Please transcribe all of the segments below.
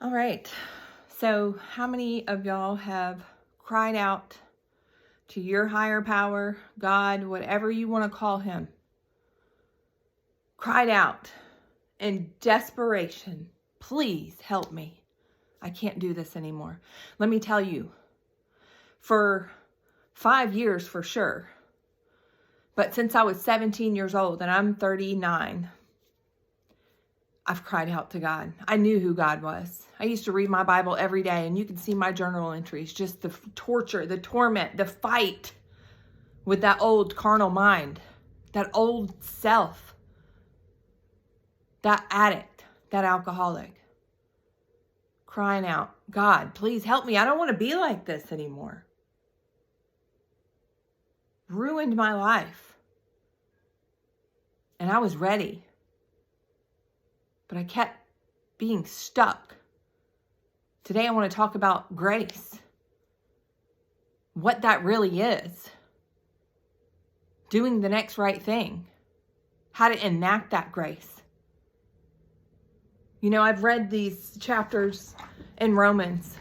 All right. So how many of y'all have cried out to your higher power, God, whatever you want to call him? Cried out in desperation, please help me. I can't do this anymore. Let me tell you, for 5 years for sure, but since I was 17 years old and I'm 39, I've cried out to God. I knew who God was. I used to read my Bible every day, and you can see my journal entries, just the torture, the torment, the fight with that old carnal mind, that old self, that addict, that alcoholic. Crying out, God, please help me. I don't want to be like this anymore. Ruined my life. And I was ready. But I kept being stuck. Today I want to talk about grace. What that really is. Doing the next right thing. How to enact that grace. You know, I've read these chapters in Romans.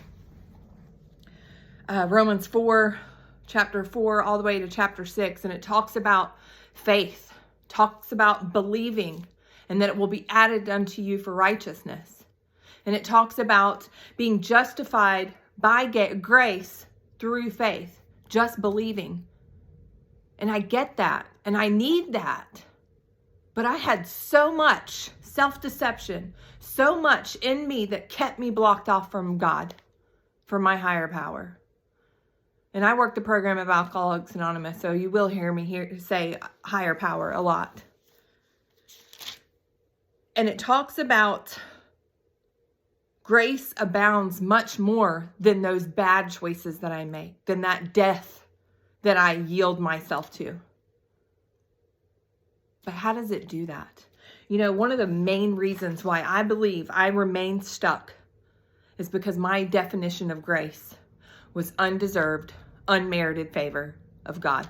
Romans 4, chapter 4, all the way to chapter 6. And it talks about faith. Talks about believing. And that it will be added unto you for righteousness. And it talks about being justified by grace through faith. Just believing. And I get that. And I need that. But I had so much self-deception. So much in me that kept me blocked off from God. From my higher power. And I work the program of Alcoholics Anonymous. So you will hear me say higher power a lot. And it talks about grace abounds much more than those bad choices that I make, than that death that I yield myself to. But how does it do that? You know, one of the main reasons why I believe I remain stuck is because my definition of grace was undeserved, unmerited favor of God.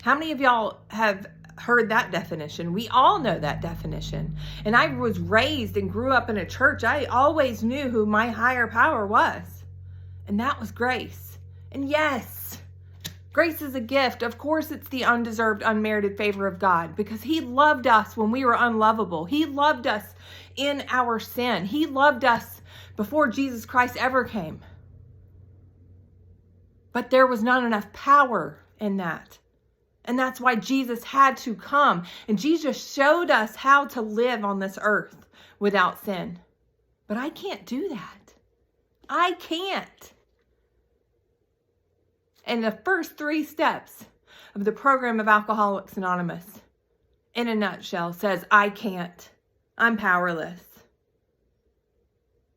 How many of y'all have heard that definition? We all know that definition. And I was raised and grew up in a church. I always knew who my higher power was. And that was grace. And yes, grace is a gift. Of course, it's the undeserved, unmerited favor of God because he loved us when we were unlovable. He loved us in our sin. He loved us before Jesus Christ ever came. But there was not enough power in that. And that's why Jesus had to come. And Jesus showed us how to live on this earth without sin. But I can't do that. I can't. And the first 3 steps of the program of Alcoholics Anonymous, in a nutshell, says, I can't. I'm powerless.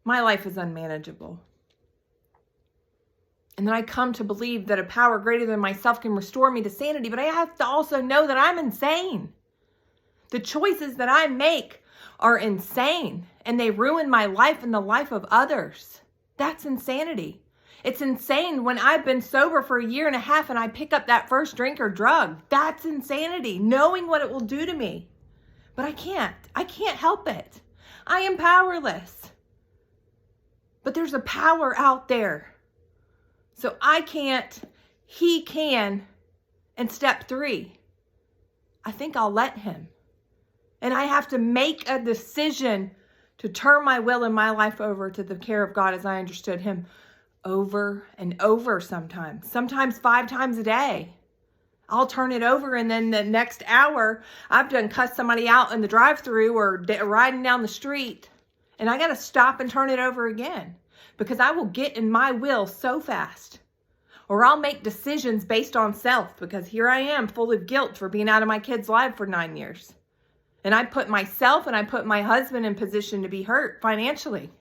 My life is unmanageable. And then I come to believe that a power greater than myself can restore me to sanity. But I have to also know that I'm insane. The choices that I make are insane. And they ruin my life and the life of others. That's insanity. It's insane when I've been sober for 1.5 years and I pick up that first drink or drug. That's insanity. Knowing what it will do to me. But I can't. I can't help it. I am powerless. But there's a power out there. So I can't, he can. And step 3, I think I'll let him. And I have to make a decision to turn my will and my life over to the care of God as I understood him over and over sometimes 5 times a day. I'll turn it over and then the next hour I've done cuss somebody out in the drive-thru or riding down the street. And I got to stop and turn it over again. Because I will get in my will so fast. Or I'll make decisions based on self. Because here I am full of guilt for being out of my kid's life for 9 years. And I put myself and I put my husband in position to be hurt financially.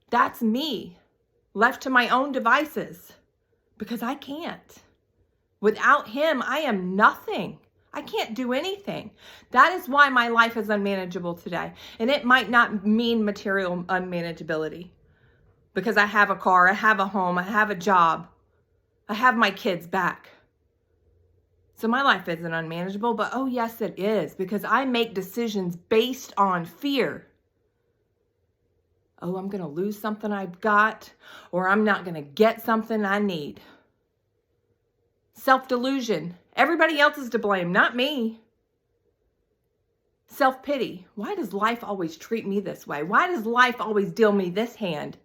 That's me. Left to my own devices. Because I can't. Without him, I am nothing. I can't do anything. That is why my life is unmanageable today. And it might not mean material unmanageability. Because I have a car, I have a home, I have a job. I have my kids back. So my life isn't unmanageable, but oh yes it is. Because I make decisions based on fear oh, I'm going to lose something I've got, or I'm not going to get something I need. Self-delusion. Everybody else is to blame, not me. Self-pity. Why does life always treat me this way? Why does life always deal me this hand?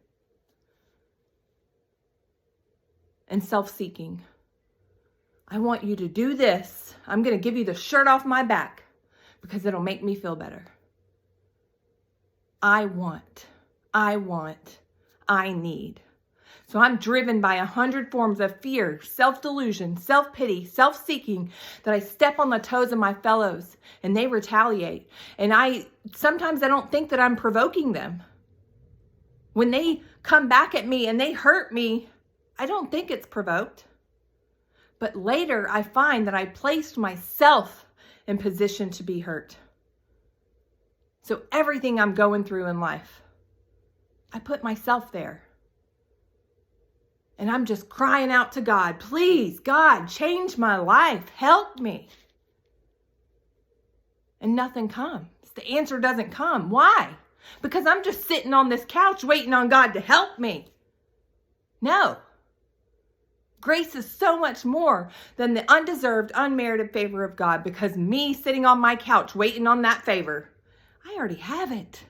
And self-seeking. I want you to do this. I'm going to give you the shirt off my back because it'll make me feel better. I need. So I'm driven by 100 forms of fear, self-delusion, self-pity, self-seeking, that I step on the toes of my fellows and they retaliate. And sometimes I don't think that I'm provoking them. When they come back at me and they hurt me, I don't think it's provoked. But later I find that I placed myself in position to be hurt. So everything I'm going through in life, I put myself there. And I'm just crying out to God, please, God, change my life. Help me. And nothing comes. The answer doesn't come. Why? Because I'm just sitting on this couch waiting on God to help me. No. Grace is so much more than the undeserved, unmerited favor of God, because me sitting on my couch waiting on that favor, I already have it.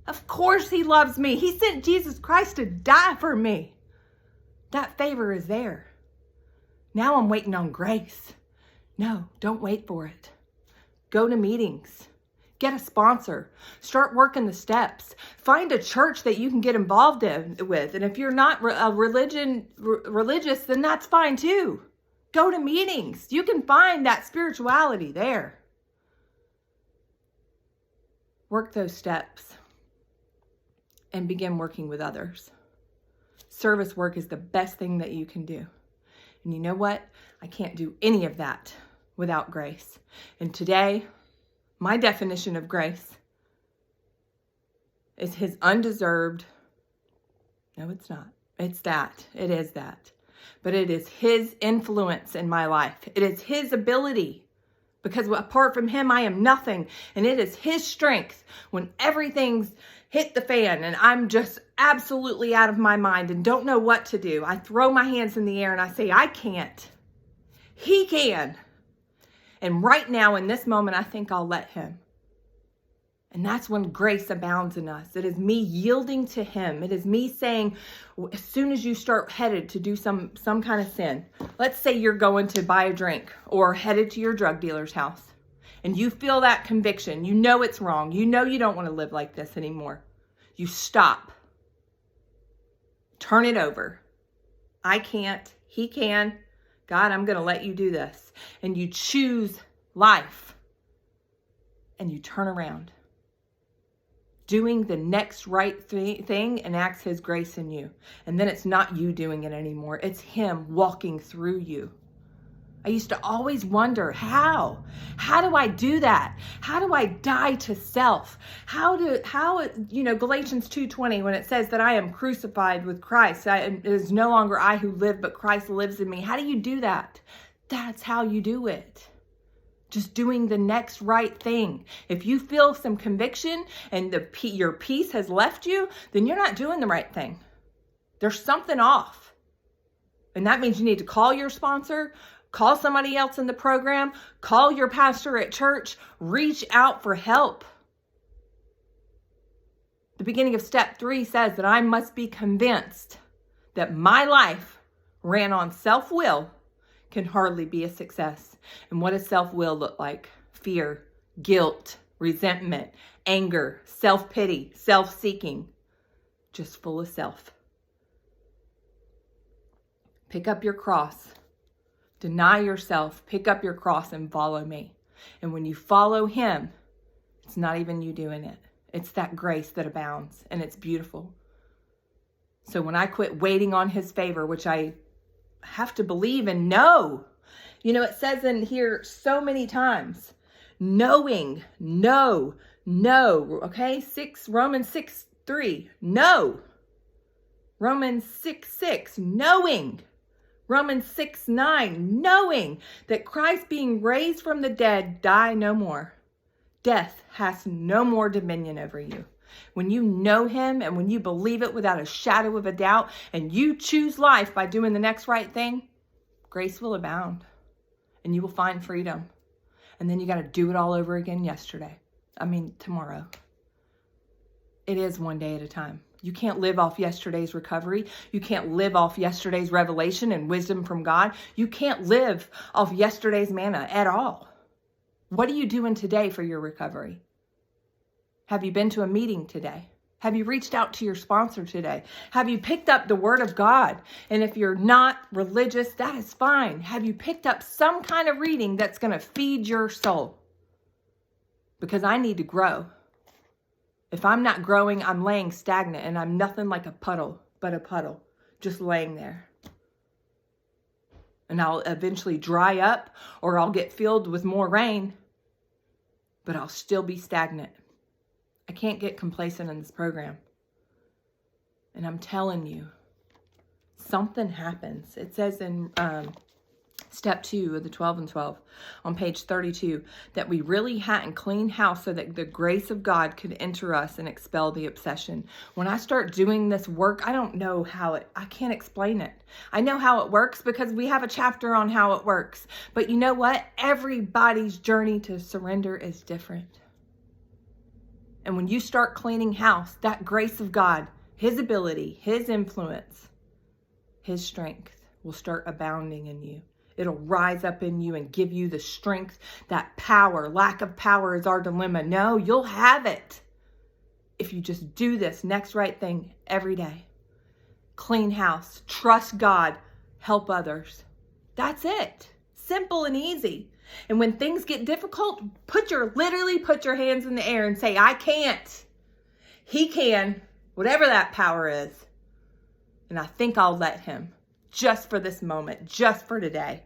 Of course He loves me. He sent Jesus Christ to die for me. That favor is there. Now I'm waiting on grace. No, don't wait for it. Go to meetings. Get a sponsor. Start working the steps. Find a church that you can get involved with. And if you're not religious, then that's fine too. Go to meetings. You can find that spirituality there. Work those steps and begin working with others. Service work is the best thing that you can do. And you know what? I can't do any of that without grace. And today, my definition of grace is His undeserved. No, it's not. It's that. It is that. But it is His influence in my life. It is His ability. Because apart from Him, I am nothing. And it is His strength when everything's hit the fan and I'm just absolutely out of my mind and don't know what to do. I throw my hands in the air and I say, I can't. He can. And right now in this moment, I think I'll let Him. And that's when grace abounds in us. It is me yielding to Him. It is me saying, as soon as you start headed to do some kind of sin, let's say you're going to buy a drink or headed to your drug dealer's house, and you feel that conviction. You know it's wrong. You know you don't want to live like this anymore. You stop. Turn it over. I can't. He can. God, I'm going to let you do this. And you choose life. And you turn around. Doing the next right thing enacts His grace in you. And then it's not you doing it anymore. It's Him walking through you. I used to always wonder, how do I do that? How do I die to self? Galatians 2:20, when it says that I am crucified with Christ, it is no longer I who live, but Christ lives in me. How do you do that? That's how you do it. Just doing the next right thing. If you feel some conviction and your peace has left you, then you're not doing the right thing. There's something off. And that means you need to call your sponsor, call somebody else in the program, call your pastor at church, reach out for help. The beginning of step 3 says that I must be convinced that my life ran on self-will can hardly be a success. And what does self-will look like? Fear, guilt, resentment, anger, self-pity, self-seeking, just full of self. Pick up your cross. Deny yourself, pick up your cross and follow me. And when you follow Him, it's not even you doing it. It's that grace that abounds, and it's beautiful. So when I quit waiting on His favor, which I have to believe and know, it says in here so many times, knowing, no, okay? Romans 6:3, no. Romans 6:6, knowing. Romans 6:9, knowing that Christ being raised from the dead, die no more. Death has no more dominion over you. when you know him and when you believe it without a shadow of a doubt and you choose life by doing the next right thing, grace will abound and you will find freedom. And then you got to do it all over again tomorrow. It is one day at a time. You can't live off yesterday's recovery. You can't live off yesterday's revelation and wisdom from God. You can't live off yesterday's manna at all. What are you doing today for your recovery? Have you been to a meeting today? Have you reached out to your sponsor today? Have you picked up the Word of God? And if you're not religious, that is fine. Have you picked up some kind of reading that's going to feed your soul? Because I need to grow. If I'm not growing, I'm laying stagnant and I'm nothing like a puddle, just laying there. And I'll eventually dry up or I'll get filled with more rain, but I'll still be stagnant. I can't get complacent in this program. And I'm telling you, something happens. It says in step 2 of the 12 and 12 on page 32 that we really hadn't cleaned house so that the grace of God could enter us and expel the obsession. When I start doing this work, I don't know I can't explain it. I know how it works because we have a chapter on how it works. But you know what? Everybody's journey to surrender is different. And when you start cleaning house, that grace of God, his ability, his influence, his strength will start abounding in you. It'll rise up in you and give you the strength, that power. Lack of power is our dilemma. No, you'll have it if you just do this next right thing every day. Clean house, trust God, help others. That's it. Simple and easy. And when things get difficult, literally put your hands in the air and say, I can't. He can, whatever that power is. And I think I'll let him. Just for this moment, just for today.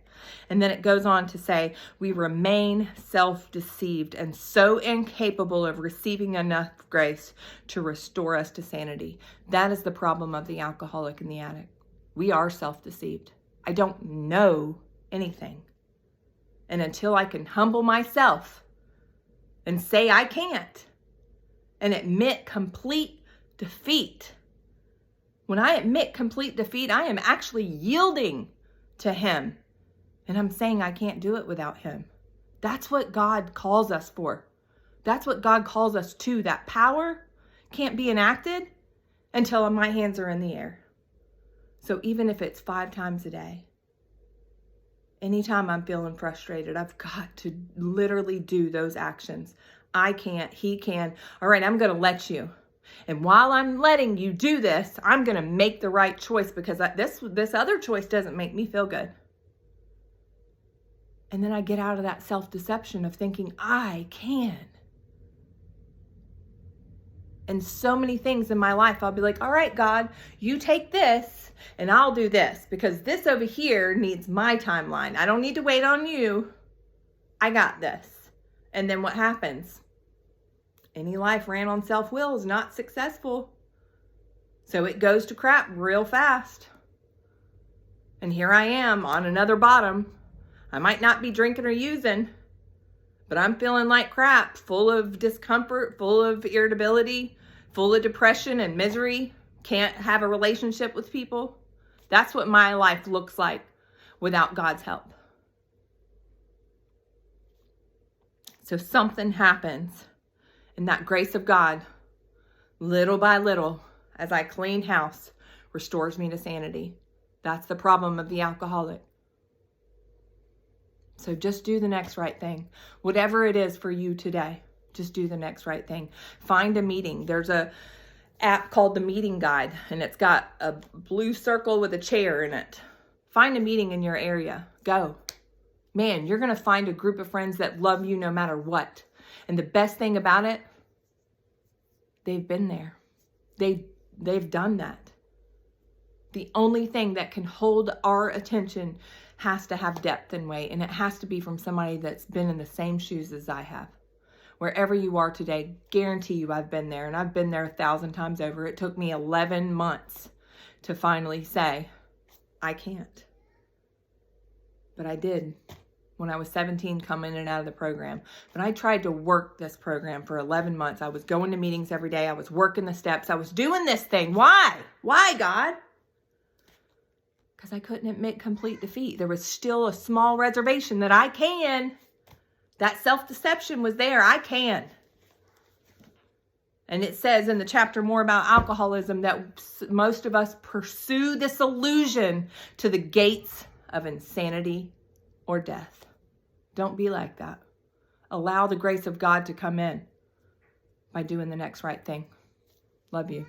And then it goes on to say, we remain self-deceived and so incapable of receiving enough grace to restore us to sanity. That is the problem of the alcoholic and the addict. We are self-deceived. I don't know anything. And until I can humble myself and say I can't and admit complete defeat, when I admit complete defeat, I am actually yielding to him. And I'm saying I can't do it without him. That's what God calls us for. That's what God calls us to. That power can't be enacted until my hands are in the air. So even if it's 5 times a day, anytime I'm feeling frustrated, I've got to literally do those actions. I can't, he can. All right, I'm going to let you. And while I'm letting you do this, I'm going to make the right choice because this other choice doesn't make me feel good. And then I get out of that self-deception of thinking I can. And so many things in my life, I'll be like, all right, God, you take this and I'll do this because this over here needs my timeline. I don't need to wait on you. I got this. And then what happens? Any life ran on self-will is not successful. So it goes to crap real fast. And here I am on another bottom. I might not be drinking or using, but I'm feeling like crap, full of discomfort, full of irritability, full of depression and misery. Can't have a relationship with people. That's what my life looks like without God's help. So something happens. And that grace of God, little by little, as I clean house, restores me to sanity. That's the problem of the alcoholic. So just do the next right thing. Whatever it is for you today, just do the next right thing. Find a meeting. There's a app called the Meeting Guide, and it's got a blue circle with a chair in it. Find a meeting in your area. Go. Man, you're going to find a group of friends that love you no matter what. And the best thing about it, they've been there. They've done that. The only thing that can hold our attention has to have depth and weight, and it has to be from somebody that's been in the same shoes as I have. Wherever you are today, guarantee you I've been there, and I've been there 1,000 times over. It took me 11 months to finally say, I can't. But I did. when I was 17 coming in and out of the program. But I tried to work this program for 11 months. I was going to meetings every day. I was working the steps. I was doing this thing. Why? Why, God? Because I couldn't admit complete defeat. There was still a small reservation that I can. That self-deception was there. I can. And it says in the chapter more about alcoholism that most of us pursue this illusion to the gates of insanity or death. Don't be like that. Allow the grace of God to come in by doing the next right thing. Love you.